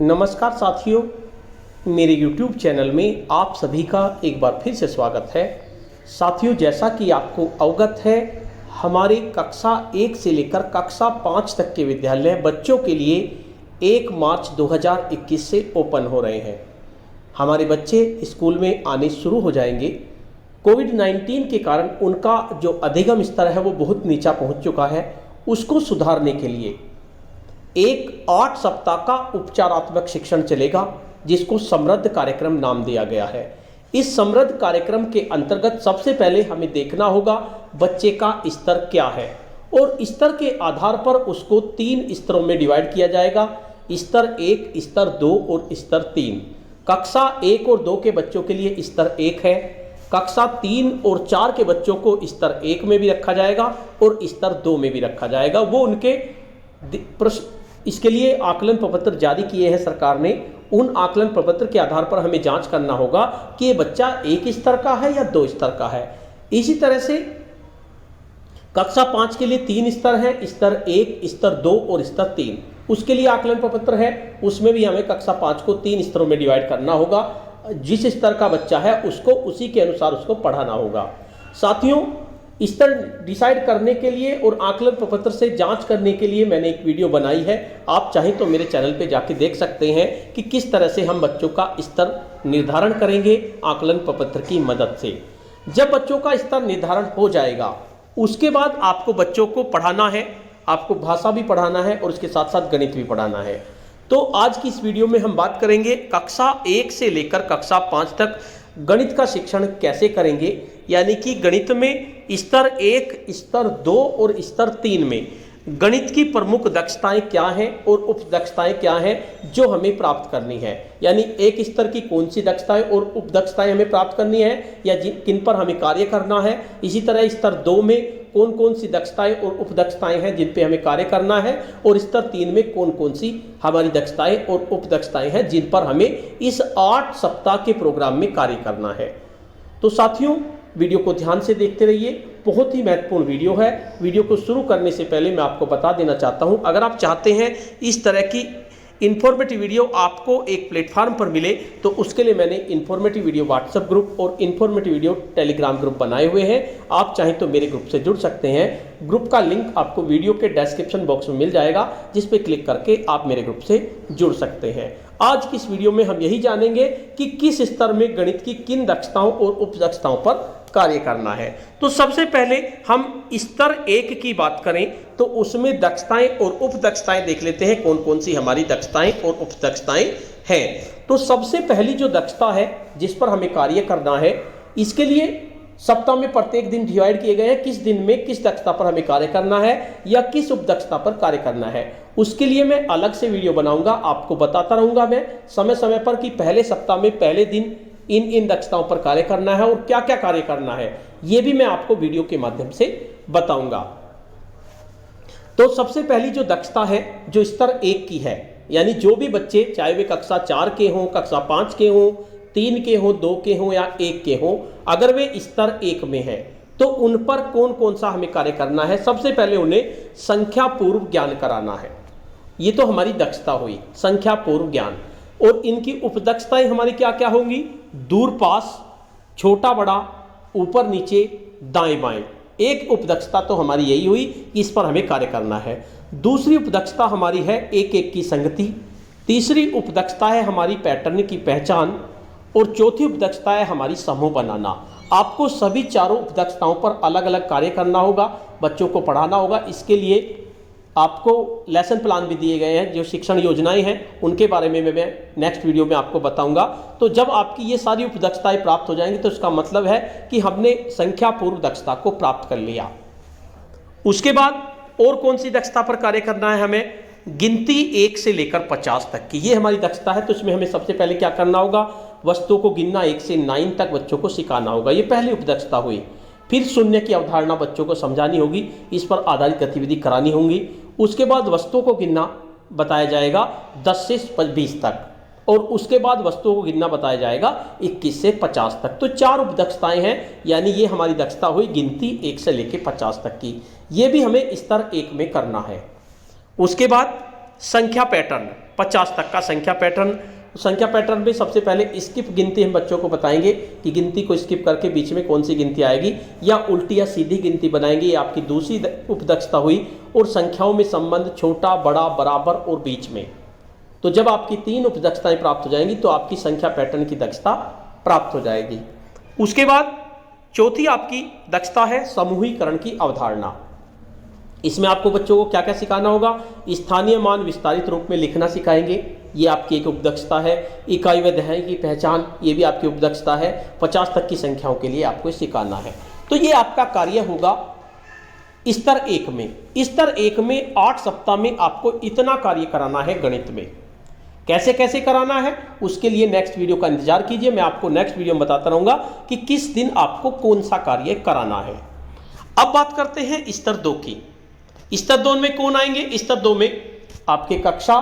नमस्कार साथियों, मेरे YouTube चैनल में आप सभी का एक बार फिर से स्वागत है। साथियों, जैसा कि आपको अवगत है, हमारे कक्षा 1 से लेकर कक्षा 5 तक के विद्यालय बच्चों के लिए 1 मार्च 2021 से ओपन हो रहे हैं। हमारे बच्चे स्कूल में आने शुरू हो जाएंगे। कोविड-19 के कारण उनका जो अधिगम स्तर है वो बहुत नीचा पहुंच चुका है। उसको सुधारने के लिए एक 8 सप्ताह का उपचारात्मक शिक्षण चलेगा, जिसको समृद्ध कार्यक्रम नाम दिया गया है। इस समृद्ध कार्यक्रम के अंतर्गत सबसे पहले हमें देखना होगा बच्चे का स्तर क्या है, और स्तर के आधार पर उसको 3 स्तरों में डिवाइड किया जाएगा। स्तर 1, स्तर 2 और स्तर 3। कक्षा 1 और 2 के बच्चों के लिए स्तर 1 है। कक्षा 3 और 4 के बच्चों को स्तर 1 में भी रखा जाएगा और स्तर 2 में भी रखा जाएगा। वो उनके इसके लिए आकलन प्रपत्र जारी किए हैं सरकार ने। उन आकलन प्रपत्र के आधार पर हमें जांच करना होगा कि ये बच्चा 1 स्तर का है या 2 स्तर का है। इसी तरह से कक्षा 5 के लिए 3 स्तर हैं, स्तर 1, स्तर 2 और स्तर 3। उसके लिए आकलन प्रपत्र है, उसमें भी हमें कक्षा 5 को 3 स्तरों में डिवाइड करना होगा। जिस स्तर का बच्चा है उसको उसी के अनुसार उसको पढ़ाना होगा। साथियों, स्तर डिसाइड करने के लिए और आकलन प्रपत्र से जांच करने के लिए मैंने एक वीडियो बनाई है। आप चाहें तो मेरे चैनल पे जाके देख सकते हैं कि किस तरह से हम बच्चों का स्तर निर्धारण करेंगे आकलन प्रपत्र की मदद से। जब बच्चों का स्तर निर्धारण हो जाएगा, उसके बाद आपको बच्चों को पढ़ाना है। आपको भाषा भी पढ़ाना है और उसके साथ साथ गणित भी पढ़ाना है। तो आज की इस वीडियो में हम बात करेंगे कक्षा 1 से लेकर कक्षा 5 तक गणित का शिक्षण कैसे करेंगे, यानी कि गणित में स्तर 1, स्तर 2 और स्तर 3 में गणित की प्रमुख दक्षताएं क्या हैं और उप दक्षताएं क्या हैं जो हमें प्राप्त करनी है। यानी एक स्तर की कौन सी दक्षताएं और उप दक्षताएं हमें प्राप्त करनी है या किन पर हमें कार्य करना है। इसी तरह स्तर 2 में कौन कौन सी दक्षताएं और उप दक्षताएं हैं जिन पे हमें कार्य करना है, और स्तर 3 में कौन कौन सी हमारी दक्षताएं और उप दक्षताएं हैं जिन पर हमें इस 8 सप्ताह के प्रोग्राम में कार्य करना है। तो साथियों, वीडियो को ध्यान से देखते रहिए, बहुत ही महत्वपूर्ण वीडियो है। वीडियो को शुरू करने से पहले मैं आपको बता देना चाहता हूं, अगर आप चाहते हैं इस तरह की इन्फॉर्मेटिव वीडियो आपको एक प्लेटफॉर्म पर मिले, तो उसके लिए मैंने इन्फॉर्मेटिव वीडियो व्हाट्सएप ग्रुप और इन्फॉर्मेटिव वीडियो टेलीग्राम ग्रुप बनाए हुए हैं। आप चाहें तो मेरे ग्रुप से जुड़ सकते हैं। ग्रुप का लिंक आपको वीडियो के डिस्क्रिप्शन बॉक्स में मिल जाएगा, जिस पे क्लिक करके आप मेरे ग्रुप से जुड़ सकते हैं। आज की इस वीडियो में हम यही जानेंगे कि किस स्तर में गणित की किन दक्षताओं और उप दक्षताओं पर कार्य करना है। तो सबसे पहले हम स्तर 1 की बात करें तो उसमें दक्षताएं और उप दक्षताएं देख लेते हैं, कौन कौन सी हमारी दक्षताएं और उप दक्षताएं हैं। तो सबसे पहली जो दक्षता है जिस पर हमें कार्य करना है, इसके लिए सप्ताह में प्रत्येक दिन डिवाइड किए गए हैं, किस दिन में किस दक्षता पर हमें कार्य करना है या किस उप दक्षता पर कार्य करना है। उसके लिए मैं अलग से वीडियो बनाऊंगा, आपको बताता रहूंगा मैं समय समय पर कि पहले सप्ताह में पहले दिन इन दक्षताओं पर कार्य करना है और क्या क्या कार्य करना है, ये भी मैं आपको वीडियो के माध्यम से बताऊंगा। तो सबसे पहली जो दक्षता है जो स्तर 1 की है, यानी जो भी बच्चे चाहे वे कक्षा 4 के हों, कक्षा 5 के हों, 3 के हों, 2 के हों या 1 के हों, अगर वे स्तर 1 में हैं तो उन पर कौन कौन सा हमें कार्य करना है। सबसे पहले उन्हें संख्या पूर्व ज्ञान कराना है। ये तो हमारी दक्षता हुई, संख्या पूर्व ज्ञान। और इनकी उपदक्षताएं हमारी क्या क्या होंगी? दूर पास, छोटा बड़ा, ऊपर नीचे, दाएं बाएं। एक उपदक्षता तो हमारी यही हुई, इस पर हमें कार्य करना है। दूसरी उपदक्षता हमारी है एक एक की संगति। तीसरी उपदक्षता है हमारी पैटर्न की पहचान। और चौथी उपदक्षता है हमारी समूह बनाना। आपको सभी चारों उपदक्षताओं पर अलग अलग कार्य करना होगा, बच्चों को पढ़ाना होगा। इसके लिए आपको लेसन प्लान भी दिए गए हैं, जो शिक्षण योजनाएं हैं उनके बारे में मैं नेक्स्ट वीडियो में आपको बताऊंगा। तो जब आपकी ये सारी उपदक्षताएं प्राप्त हो जाएंगी तो इसका मतलब है कि हमने संख्या पूर्व दक्षता को प्राप्त कर लिया। उसके बाद और कौन सी दक्षता पर कार्य करना है हमें? गिनती 1 से लेकर 50 तक की, ये हमारी दक्षता है। तो इसमें हमें सबसे पहले क्या करना होगा? वस्तुओं को गिनना 1 से 9 तक बच्चों को सिखाना होगा, ये पहली उपदक्षता हुई। फिर शून्य की अवधारणा बच्चों को समझानी होगी, इस पर आधारित गतिविधि करानी होंगी। उसके बाद वस्तुओं को गिनना बताया जाएगा 10 से 20 तक, और उसके बाद वस्तुओं को गिनना बताया जाएगा 21 से 50 तक। तो 4 उपदक्षताएं हैं, यानी ये हमारी दक्षता हुई गिनती 1 से लेकर 50 तक की। ये भी हमें स्तर 1 में करना है। उसके बाद संख्या पैटर्न, 50 तक का संख्या पैटर्न। संख्या पैटर्न में सबसे पहले स्किप गिनती हम बच्चों को बताएंगे कि गिनती को स्किप करके बीच में कौन सी गिनती आएगी, या उल्टी या सीधी गिनती बनाएंगे। ये आपकी दूसरी उपदक्षता हुई। और संख्याओं में संबंध छोटा, बड़ा, बराबर और बीच में। तो जब आपकी 3 उपदक्षताएं प्राप्त हो जाएंगी तो आपकी संख्या पैटर्न की दक्षता प्राप्त हो जाएगी। उसके बाद चौथी आपकी दक्षता है समूहीकरण की अवधारणा। इसमें आपको बच्चों को क्या क्या सिखाना होगा? स्थानीय मान विस्तारित रूप में लिखना सिखाएंगे, ये आपकी एक उपदक्षता है। इकाई व दहाई की पहचान, ये भी आपकी उपदक्षता है। 50 तक की संख्याओं के लिए आपको सिखाना है। तो ये आपका कार्य होगा स्तर 1 में। स्तर 1 में 8 सप्ताह में आपको इतना कार्य कराना है गणित में। कैसे कैसे कराना है उसके लिए नेक्स्ट वीडियो का इंतजार कीजिए। मैं आपको नेक्स्ट वीडियो में बताता रहूंगा कि किस दिन आपको कौन सा कार्य कराना है। अब बात करते हैं स्तर 2 की। स्तर 2 में कौन आएंगे? स्तर 2 में आपके कक्षा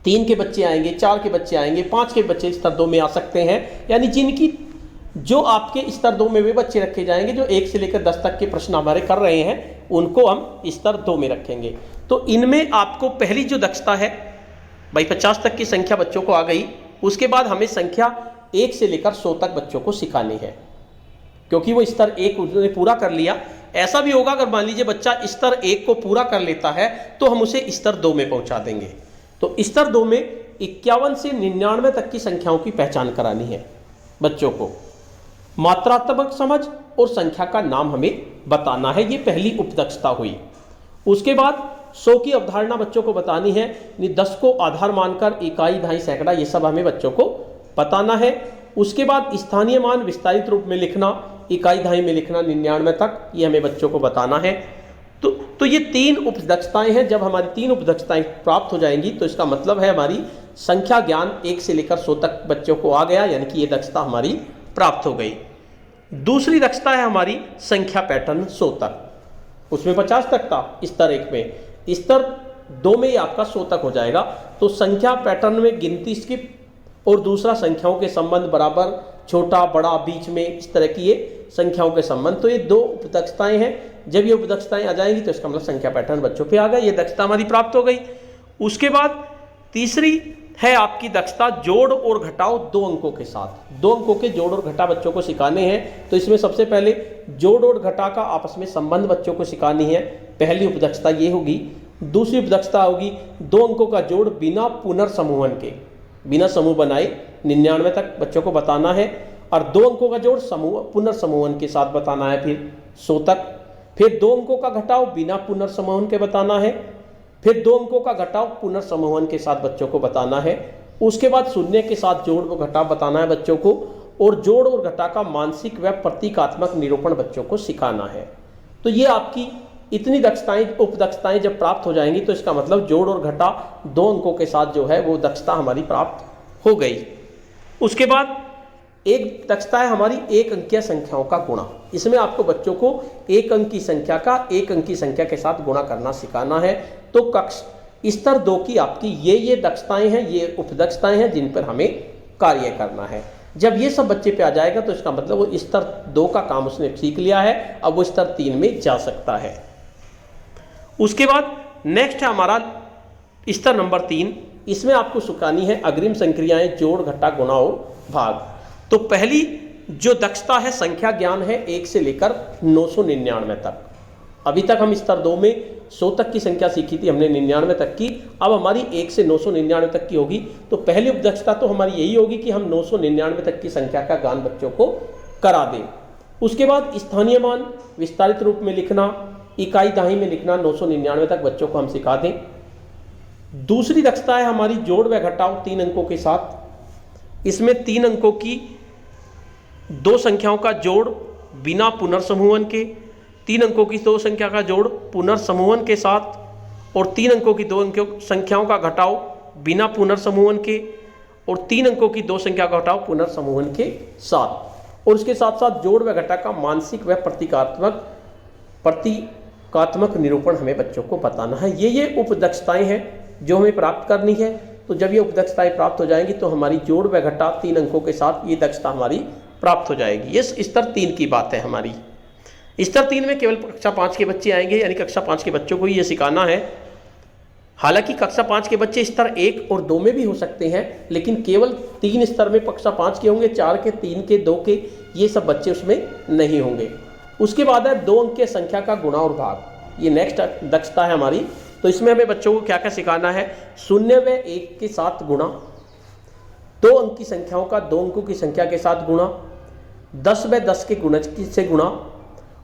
3 के बच्चे आएंगे, 4 के बच्चे आएंगे, 5 के बच्चे स्तर 2 में आ सकते हैं। यानी जिनकी जो आपके स्तर 2 में वे बच्चे रखे जाएंगे जो 1 से लेकर 10 तक के प्रश्न हमारे कर रहे हैं, उनको हम स्तर 2 में रखेंगे। तो इनमें आपको पहली जो दक्षता है भाई 50 तक की संख्या बच्चों को आ गई। उसके बाद हमें संख्या 1 से लेकर 100 तक बच्चों को सिखानी है, क्योंकि वो स्तर 1 उन्होंने पूरा कर लिया। ऐसा भी होगा अगर मान लीजिए बच्चा स्तर 1 को पूरा कर लेता है तो हम उसे स्तर 2 में पहुंचा देंगे। तो स्तर 2 में 51 से 99 तक की संख्याओं की पहचान करानी है बच्चों को। मात्रात्मक समझ और संख्या का नाम हमें बताना है, ये पहली उपदक्षता हुई। उसके बाद 100 की अवधारणा बच्चों को बतानी है। 10 को आधार मानकर इकाई, दहाई, सैकड़ा, ये सब हमें बच्चों को बताना है। उसके बाद स्थानीय मान विस्तारित रूप में लिखना, इकाई, दहाई में लिखना 99 तक, ये हमें बच्चों को बताना है। तो ये 3 उपदक्षताएं हैं। जब हमारी 3 उपदक्षताएं प्राप्त हो जाएंगी तो इसका मतलब है हमारी संख्या ज्ञान 1 से लेकर 100 तक बच्चों को आ गया, यानी कि ये दक्षता हमारी प्राप्त हो गई। दूसरी दक्षता है हमारी संख्या पैटर्न 100 तक। उसमें 50 तक था स्तर 1 में, स्तर 2 में ये आपका 100 तक हो जाएगा। तो संख्या पैटर्न में गिनती स्किप और दूसरा संख्याओं के संबंध बराबर, छोटा, बड़ा, बीच में, इस तरह की ये संख्याओं के संबंध। तो ये 2 उपदक्षताएं हैं। जब ये उपदक्षताएं आ जाएंगी तो इसका मतलब संख्या पैटर्न बच्चों पे आ गया, ये दक्षता हमारी प्राप्त हो गई। उसके बाद तीसरी है आपकी दक्षता जोड़ और घटाओ 2 अंकों के साथ। 2 अंकों के जोड़ और घटा बच्चों को सिखाने हैं। तो इसमें सबसे पहले जोड़ और घटा का आपस में संबंध बच्चों को सिखानी है, पहली उपदक्षता ये होगी। दूसरी उपदक्षता होगी 2 अंकों का जोड़ बिना पुनर्समूहन के, बिना समूह बनाए 99 तक बच्चों को बताना है। और 2 अंकों का जोड़ पुनर्समूहन के साथ बताना है फिर 100 तक। फिर 2 अंकों का घटाव बिना पुनर्समूहन के बताना है। फिर 2 अंकों का घटाव पुनर्समूहन के साथ बच्चों को बताना है। उसके बाद शून्य के साथ जोड़ व घटाव बताना है बच्चों को। और जोड़ और घटा का मानसिक व प्रतीकात्मक निरूपण बच्चों को सिखाना है। तो ये आपकी इतनी दक्षताएं, उपदक्षताएं जब प्राप्त हो जाएंगी तो इसका मतलब जोड़ और घटा 2 अंकों के साथ जो है वो दक्षता हमारी प्राप्त हो गई। उसके बाद एक दक्षता है हमारी 1 अंकीय संख्याओं का गुणा। इसमें आपको बच्चों को 1 अंक की संख्या का 1 अंक की संख्या के साथ गुणा करना सिखाना है। तो कक्ष स्तर 2 की आपकी ये दक्षताएं हैं, ये उपदक्षताएं हैं जिन पर हमें कार्य करना है। जब ये सब बच्चे पे आ जाएगा तो इसका मतलब वो स्तर 2 का काम उसने सीख लिया है, अब वो स्तर 3 में जा सकता है। उसके बाद नेक्स्ट है हमारा स्तर नंबर 3। इसमें आपको सिखानी है अग्रिम संक्रियाएं, जोड़, घटा, गुणा और भाग। तो पहली जो दक्षता है संख्या ज्ञान है 1 से लेकर 999 तक। अभी तक हम स्तर 2 में 100 तक की संख्या सीखी थी हमने, 99 तक की। अब हमारी 1 से 999 तक की होगी। तो पहली उपदक्षता तो हमारी यही होगी कि हम 999 तक की संख्या का ज्ञान बच्चों को करा दें। उसके बाद स्थानीय मान विस्तारित रूप में लिखना, इकाई, दहाई में लिखना 999 तक बच्चों को हम सिखा दें। दूसरी दक्षता है हमारी जोड़ व घटाव 3 अंकों के साथ। इसमें 3 अंकों की 2 संख्याओं का जोड़ बिना पुनर्समूहन के, 3 अंकों की 2 संख्या का जोड़ पुनर्समूहन के साथ, और 3 अंकों की 2 संख्याओं का घटाव बिना पुनर्समूहन के, और 3 अंकों की 2 संख्या का घटाव पुनर्समूहन के साथ। और इसके साथ साथ जोड़ व घटा का मानसिक व प्रतीकात्मक निरूपण हमें बच्चों को बताना है। ये उपदक्षताएं हैं जो हमें प्राप्त करनी है। तो जब ये उपदक्षताएं प्राप्त हो जाएंगी तो हमारी जोड़ व घटा 3 अंकों के साथ ये दक्षता हमारी प्राप्त हो जाएगी। ये स्तर 3 की बात है हमारी। स्तर 3 में केवल कक्षा 5 के बच्चे आएंगे, यानी कक्षा 5 के बच्चों को ही ये सिखाना है हालांकि कक्षा 5 के बच्चे स्तर 1 और 2 में भी हो सकते हैं, लेकिन केवल 3 स्तर में कक्षा 5 के होंगे, 4 के, 3 के, 2 के, ये सब बच्चे उसमें नहीं होंगे। उसके बाद है 2 अंक की संख्या का गुणा और भाग। ये नेक्स्ट दक्षता है हमारी। तो इसमें हमें बच्चों को क्या क्या सिखाना है? 0 व 1 के साथ गुणा, 2 अंक की संख्याओं का 2 अंकों की संख्या के साथ गुणा, 10 व 10 के गुणज से गुणा,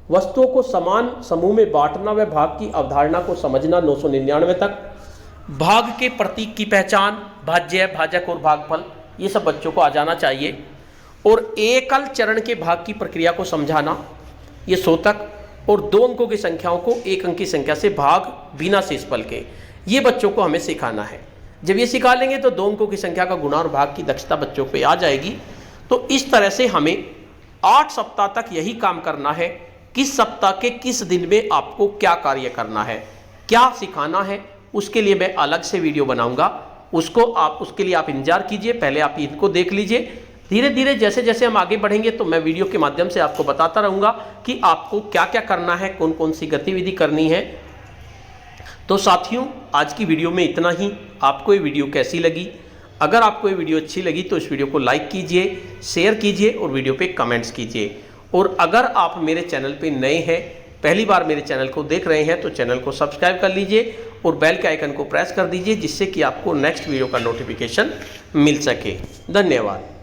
वस्तुओं को समान समूह में बांटना व भाग की अवधारणा को समझना 999 तक, भाग के प्रतीक की पहचान, भाज्य, भाजक और भागफल, ये सब बच्चों को आ जाना चाहिए। और एकल चरण के भाग की प्रक्रिया को समझाना, ये 100 तक। और 2 अंकों की संख्याओं को 1 अंक की संख्या से भाग बिना शेषफल के, ये बच्चों को हमें सिखाना है। जब ये सिखा लेंगे तो 2 अंकों की संख्या का गुणा और भाग की दक्षता बच्चों पे आ जाएगी। तो इस तरह से हमें 8 सप्ताह तक यही काम करना है। किस सप्ताह के किस दिन में आपको क्या कार्य करना है, क्या सिखाना है, उसके लिए मैं अलग से वीडियो बनाऊंगा। उसके लिए आप इंतजार कीजिए। पहले आप इनको देख लीजिए। धीरे धीरे जैसे जैसे हम आगे बढ़ेंगे तो मैं वीडियो के माध्यम से आपको बताता रहूँगा कि आपको क्या क्या करना है, कौन कौन सी गतिविधि करनी है। तो साथियों, आज की वीडियो में इतना ही। आपको ये वीडियो कैसी लगी? अगर आपको ये वीडियो अच्छी लगी तो इस वीडियो को लाइक कीजिए, शेयर कीजिए और वीडियो पे कमेंट्स कीजिए। और अगर आप मेरे चैनल पे नए हैं, पहली बार मेरे चैनल को देख रहे हैं, तो चैनल को सब्सक्राइब कर लीजिए और बेल के आइकन को प्रेस कर दीजिए, जिससे कि आपको नेक्स्ट वीडियो का नोटिफिकेशन मिल सके। धन्यवाद।